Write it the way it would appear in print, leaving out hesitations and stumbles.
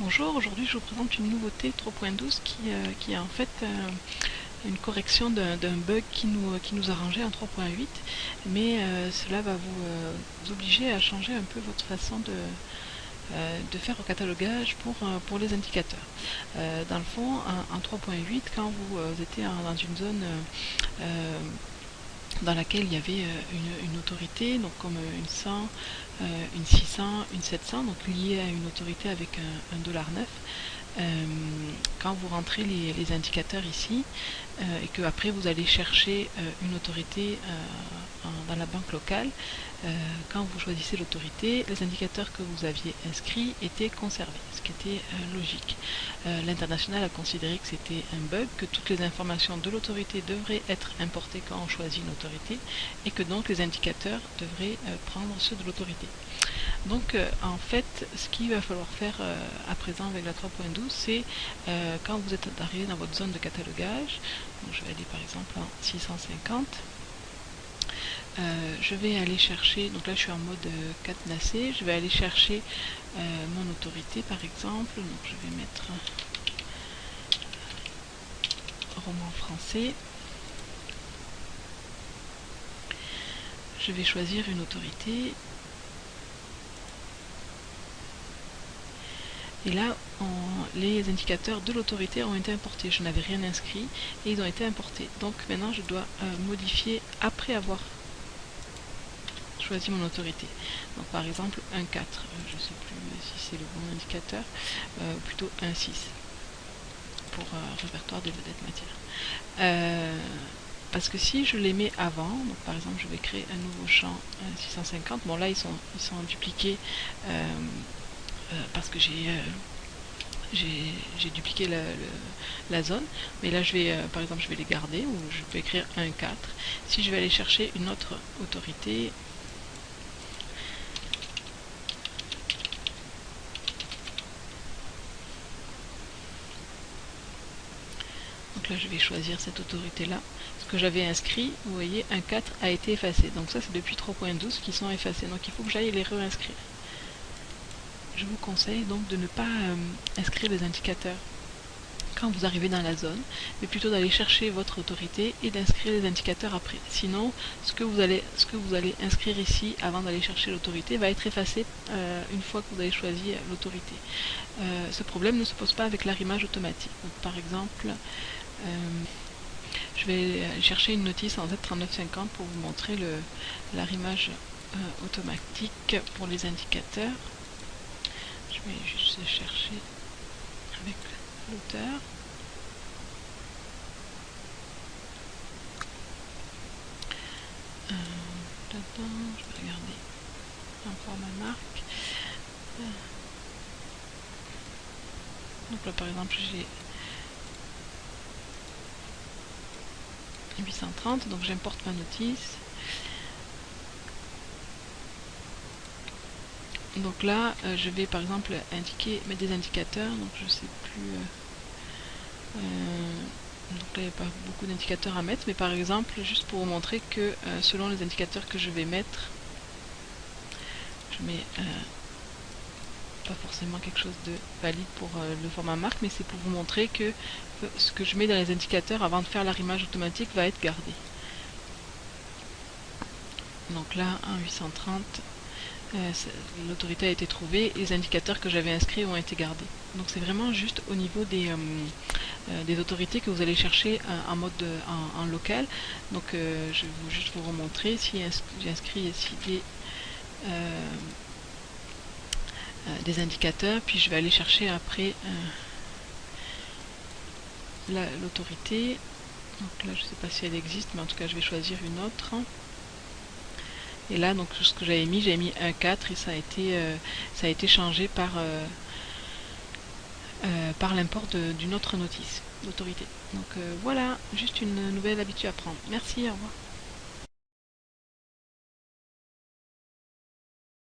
Bonjour, aujourd'hui je vous présente une nouveauté 3.12 qui est en fait une correction d'un bug qui nous arrangeait en 3.8, mais cela va vous obliger à changer un peu votre façon de faire au catalogage pour les indicateurs. Dans le fond, en 3.8, quand vous étiez dans une zone dans laquelle il y avait une autorité, donc comme une 100, une 600, une 700, donc liée à une autorité avec un $9. Quand vous rentrez les indicateurs ici et que après vous allez chercher une autorité dans la banque locale, quand vous choisissez l'autorité, les indicateurs que vous aviez inscrits étaient conservés, ce qui était logique. L'international a considéré que c'était un bug, que toutes les informations de l'autorité devraient être importées quand on choisit une autorité et que donc les indicateurs devraient prendre ceux de l'autorité. Donc en fait, ce qu'il va falloir faire à présent avec la 3.12, c'est quand vous êtes arrivé dans votre zone de catalogage, donc je vais aller par exemple en 650, je vais aller chercher, donc là je suis en mode cadenassé, je vais aller chercher mon autorité par exemple, donc je vais mettre roman français, je vais choisir une autorité. Et là, les indicateurs de l'autorité ont été importés. Je n'avais rien inscrit et ils ont été importés. Donc maintenant, je dois modifier après avoir choisi mon autorité. Donc par exemple, 1,4. Je ne sais plus si c'est le bon indicateur. Plutôt 1,6 pour répertoire des vedettes matières. Parce que si je les mets avant, donc par exemple, je vais créer un nouveau champ 650. Bon là, ils sont dupliqués. Parce que j'ai dupliqué la zone, mais là je vais par exemple je vais les garder, ou je peux écrire 1,4. Si je vais aller chercher une autre autorité, donc là je vais choisir cette autorité là, ce que j'avais inscrit, vous voyez 1,4 a été effacé, donc ça c'est depuis 3.12 qui sont effacés, donc il faut que j'aille les réinscrire. Je vous conseille donc de ne pas inscrire les indicateurs quand vous arrivez dans la zone, mais plutôt d'aller chercher votre autorité et d'inscrire les indicateurs après. Sinon, ce que vous allez inscrire ici avant d'aller chercher l'autorité va être effacé une fois que vous avez choisi l'autorité. Ce problème ne se pose pas avec l'arrimage automatique. Donc, par exemple, je vais chercher une notice en Z3950 pour vous montrer l'arrimage automatique pour les indicateurs. Je vais juste chercher avec l'auteur. Je vais regarder un format marque. Donc là par exemple j'ai 830, donc j'importe ma notice. Donc là je vais par exemple mettre des indicateurs, donc je sais plus. Donc là il n'y a pas beaucoup d'indicateurs à mettre, mais par exemple juste pour vous montrer que selon les indicateurs que je vais mettre, je mets pas forcément quelque chose de valide pour le format marque, mais c'est pour vous montrer que ce que je mets dans les indicateurs avant de faire l'arrimage automatique va être gardé. Donc là en 830 l'autorité a été trouvée et les indicateurs que j'avais inscrits ont été gardés. Donc c'est vraiment juste au niveau des autorités que vous allez chercher en mode en local. Donc je vais juste vous remontrer. Si j'ai inscrit ici des indicateurs, puis je vais aller chercher après l'autorité. Donc là je ne sais pas si elle existe, mais en tout cas je vais choisir une autre. Et là donc ce que j'avais mis 1,4 et ça a été changé par l'import d'une autre notice d'autorité. Donc voilà, juste une nouvelle habitude à prendre. Merci, au revoir.